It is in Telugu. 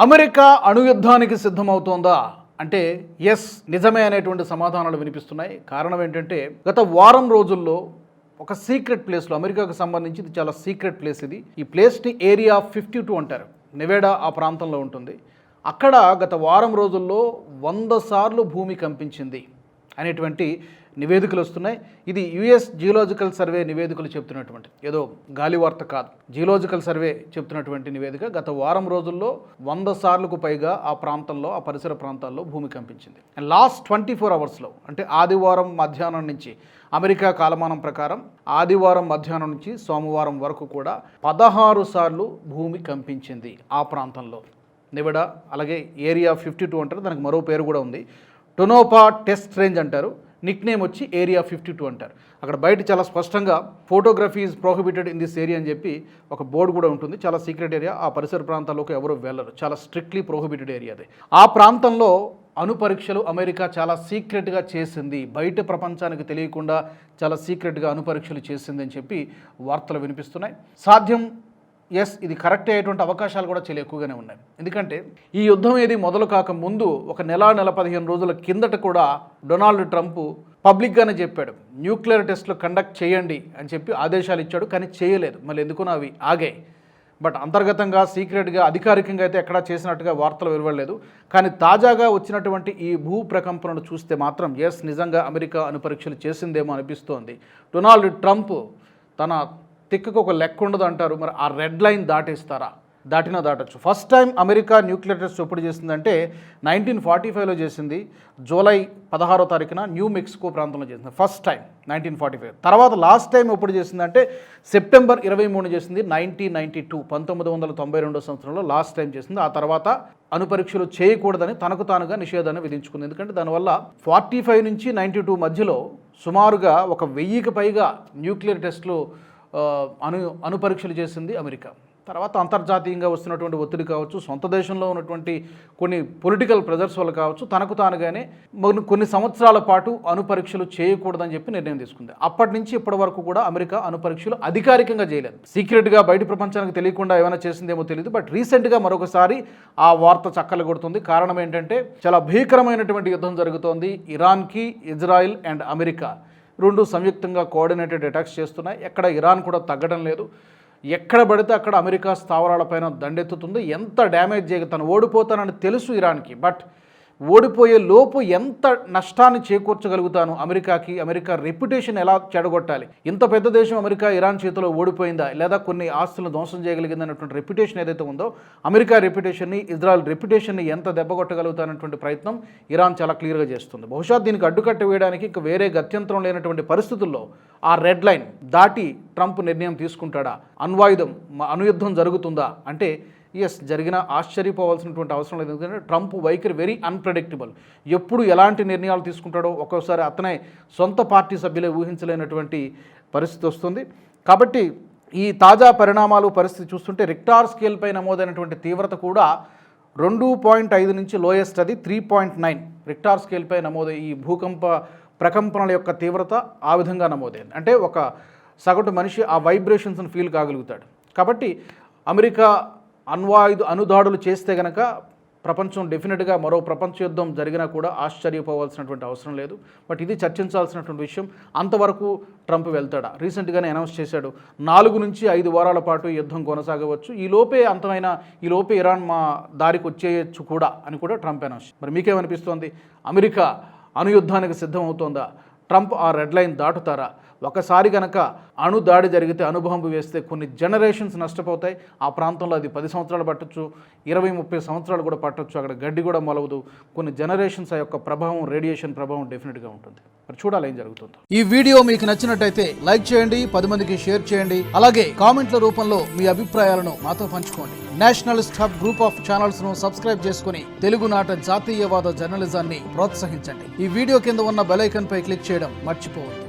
అమెరికా అణుయుద్ధానికి సిద్ధమవుతోందా అంటే ఎస్ నిజమే అనేటువంటి సమాధానాలు వినిపిస్తున్నాయి. కారణం ఏంటంటే గత వారం రోజుల్లో ఒక సీక్రెట్ ప్లేస్లో, అమెరికాకు సంబంధించి ఇది చాలా సీక్రెట్ ప్లేస్ ఇది. ఈ ప్లేస్ని ఏరియా 52 అంటారు. నెవేడా ఆ ప్రాంతంలో ఉంటుంది. అక్కడ గత వారం రోజుల్లో 100 సార్లు భూమి కంపించింది అనేటువంటి నివేదికలు వస్తున్నాయి. ఇది యుఎస్ జియోలాజికల్ సర్వే నివేదికలు చెప్తున్నటువంటి, ఏదో గాలి వార్త కాదు, జియోలాజికల్ సర్వే చెప్తున్నటువంటి నివేదిక. గత వారం రోజుల్లో 100 సార్లకు పైగా ఆ ప్రాంతంలో, ఆ పరిసర ప్రాంతాల్లో భూమి కంపించింది. అండ్ లాస్ట్ 24 అవర్స్లో, అంటే ఆదివారం మధ్యాహ్నం నుంచి, అమెరికా కాలమానం ప్రకారం ఆదివారం మధ్యాహ్నం నుంచి సోమవారం వరకు కూడా 16 సార్లు భూమి కంపించింది ఆ ప్రాంతంలో. నెవెడా, అలాగే ఏరియా 52 అంటారు, దానికి మరో పేరు కూడా ఉంది. టొనోపా టెస్ట్ రేంజ్ అంటారు, నిక్ నేమ్ వచ్చి ఏరియా 52 అంటారు. అక్కడ బయట చాలా స్పష్టంగా photography is prohibited in this area అని చెప్పి ఒక బోర్డు కూడా ఉంటుంది. చాలా సీక్రెట్ ఏరియా, ఆ పరిసర ప్రాంతాల్లోకి ఎవరు వెళ్ళరు, చాలా స్ట్రిక్ట్లీ ప్రోహిబిటెడ్ ఏరియా అది. ఆ ప్రాంతంలో అణు పరీక్షలు అమెరికా చాలా సీక్రెట్గా చేసింది, బయట ప్రపంచానికి తెలియకుండా చాలా సీక్రెట్గా అణు పరీక్షలు చేసింది అని చెప్పి వార్తలు వినిపిస్తున్నాయి. సాధ్యం, ఎస్, ఇది కరెక్ట్ అయ్యేటువంటి అవకాశాలు కూడా చాలా ఎక్కువగానే ఉన్నాయి. ఎందుకంటే ఈ యుద్ధం ఏది మొదలు కాక ముందు ఒక నెల 15 రోజుల కిందట కూడా డొనాల్డ్ ట్రంప్ పబ్లిక్గానే చెప్పాడు, న్యూక్లియర్ టెస్టులు కండక్ట్ చేయండి అని చెప్పి ఆదేశాలు ఇచ్చాడు. కానీ చేయలేదు, మళ్ళీ ఎందుకునో అవి ఆగాయి. బట్ అంతర్గతంగా సీక్రెట్గా అధికారికంగా అయితే ఎక్కడా చేసినట్టుగా వార్తలు వెలువడలేదు. కానీ తాజాగా వచ్చినటువంటి ఈ భూ ప్రకంపనను చూస్తే మాత్రం ఎస్, నిజంగా అమెరికా అణు పరీక్షలు చేసిందేమో అనిపిస్తోంది. డొనాల్డ్ ట్రంప్ తన తిక్కకు ఒక లెక్క ఉండదు అంటారు. మరి ఆ రెడ్ లైన్ దాటేస్తారా? దాటినా దాటచ్చు. First time America nuclear test ఎప్పుడు చేసిందంటే 1945లో చేసింది. జూలై 16వ తారీఖున న్యూ మెక్సికో ప్రాంతంలో చేసింది ఫస్ట్ టైం, 1945. తర్వాత లాస్ట్ టైం ఎప్పుడు చేసిందంటే సెప్టెంబర్ 23 చేసింది, 1992, 1992 సంవత్సరంలో లాస్ట్ టైం చేసింది. ఆ తర్వాత అణు పరీక్షలు చేయకూడదని తనకు తానుగా నిషేధాన్ని విధించుకుంది. ఎందుకంటే దానివల్ల 45 నుంచి 92 మధ్యలో సుమారుగా 1000కి పైగా న్యూక్లియర్ టెస్టులు అణు పరీక్షలు చేసింది అమెరికా. తర్వాత అంతర్జాతీయంగా వస్తున్నటువంటి ఒత్తిడి కావచ్చు, సొంత దేశంలో ఉన్నటువంటి కొన్ని పొలిటికల్ ప్రెజర్స్ వల్ల కావచ్చు, తనకు తానుగానే కొన్ని సంవత్సరాల పాటు అణు పరీక్షలు చేయకూడదని చెప్పి నిర్ణయం తీసుకుంది. అప్పటి నుంచి ఇప్పటి వరకు కూడా అమెరికా అణు పరీక్షలు అధికారికంగా చేయలేదు. సీక్రెట్గా బయట ప్రపంచానికి తెలియకుండా ఏమైనా చేసిందేమో తెలియదు. బట్ రీసెంట్గా మరొకసారి ఆ వార్త చక్కలు కొడుతుంది. కారణం ఏంటంటే చాలా భీకరమైనటువంటి యుద్ధం జరుగుతోంది. ఇరాన్కి ఇజ్రాయిల్ అండ్ అమెరికా రెండు సంయుక్తంగా కోఆర్డినేటెడ్ అటాక్స్ చేస్తున్నాయి. ఎక్కడ ఇరాన్ కూడా తగ్గడం లేదు. ఎక్కడ పడితే అక్కడ అమెరికా స్థావరాలపైన దండెత్తుతుంది. ఎంత డ్యామేజ్ చేయక, తను ఓడిపోతానని తెలుసు ఇరాన్కి, బట్ ఓడిపోయే లోపు ఎంత నష్టాన్ని చేకూర్చగలుగుతాను అమెరికాకి, అమెరికా రెప్యుటేషన్ ఎలా చెడగొట్టాలి, ఇంత పెద్ద దేశం అమెరికా ఇరాన్ చేతిలో ఓడిపోయిందా, లేదా కొన్ని ఆస్తులను ధ్వంసం చేయగలిగింది అన్నటువంటి రెప్యుటేషన్ ఏదైతే ఉందో, అమెరికా రెప్యుటేషన్ని, ఇజ్రాయెల్ రెప్యుటేషన్ని ఎంత దెబ్బకొట్టగలుగుతానటువంటి ప్రయత్నం ఇరాన్ చాలా క్లియర్గా చేస్తుంది. బహుశా దీనికి అడ్డుకట్ట వేయడానికి ఇక వేరే గత్యంతరం లేనటువంటి పరిస్థితుల్లో ఆ రెడ్ లైన్ దాటి ట్రంప్ నిర్ణయం తీసుకుంటాడా? అణుయుద్ధం జరుగుతుందా అంటే ఎస్, జరిగినా ఆశ్చర్యపోవాల్సినటువంటి అవసరం లేదు. ఎందుకంటే ట్రంప్ వైఖరి వెరీ అన్ప్రెడిక్టబుల్. ఎప్పుడు ఎలాంటి నిర్ణయాలు తీసుకుంటాడో ఒక్కోసారి అతనే సొంత పార్టీ సభ్యులే ఊహించలేనటువంటి పరిస్థితి వస్తుంది. కాబట్టి ఈ తాజా పరిణామాలు పరిస్థితి చూస్తుంటే రిక్టార్ స్కేల్పై నమోదైనటువంటి తీవ్రత కూడా 2.5 నుంచి లోయెస్ట్, అది 3.9 రిక్టార్ స్కేల్పై నమోదై ఈ ప్రకంపనల యొక్క తీవ్రత ఆ విధంగా నమోదైంది. అంటే ఒక సగటు మనిషి ఆ వైబ్రేషన్స్ని ఫీల్ కాగలుగుతాడు. కాబట్టి అమెరికా అణుదాడులు చేస్తే గనక ప్రపంచం డెఫినెట్గా మరో ప్రపంచ యుద్ధం జరిగినా కూడా ఆశ్చర్యపోవాల్సినటువంటి అవసరం లేదు. బట్ ఇది చర్చించాల్సినటువంటి విషయం. అంతవరకు ట్రంప్ వెళ్తాడా? రీసెంట్గానే అనౌన్స్ చేశాడు, 4 నుంచి 5 వారాల పాటు యుద్ధం కొనసాగవచ్చు, ఈ లోపే ఇరాన్ మా దారికి వచ్చేయచ్చు కూడా అని కూడా ట్రంప్ అనౌన్స్. మరి మీకేమనిపిస్తోంది? అమెరికా అణుయుద్ధానికి సిద్ధం అవుతోందా? ట్రంప్ ఆ రెడ్ లైన్ దాటుతారా? ఒకసారి కనుక అణు దాడి జరిగితే, అణుబాంబు వేస్తే కొన్ని జనరేషన్స్ నష్టపోతాయి. ఆ ప్రాంతంలో అది 10 సంవత్సరాలు పట్టొచ్చు, 20-30 సంవత్సరాలు కూడా పట్టొచ్చు. అక్కడ గడ్డి కూడా మొలవదు. కొన్ని జనరేషన్స్ ఆ యొక్క ప్రభావం, రేడియేషన్ ప్రభావం డెఫినెట్గా ఉంటుంది. మరి చూడాలి ఏం జరుగుతుందో. ఈ వీడియో మీకు నచ్చినట్టయితే లైక్ చేయండి, 10 మందికి షేర్ చేయండి. అలాగే కామెంట్ల రూపంలో మీ అభిప్రాయాలను మాతో పంచుకోండి. Nationalist hub group of channels ను సబ్స్క్రైబ్ చేసుకుని తెలుగునాట జాతీయవాద జర్నలిజాన్ని ప్రోత్సహించండి. ఈ వీడియో కింద ఉన్న బెల్ ఐకాన్ పై క్లిక్ చేయడం మర్చిపోవద్దు.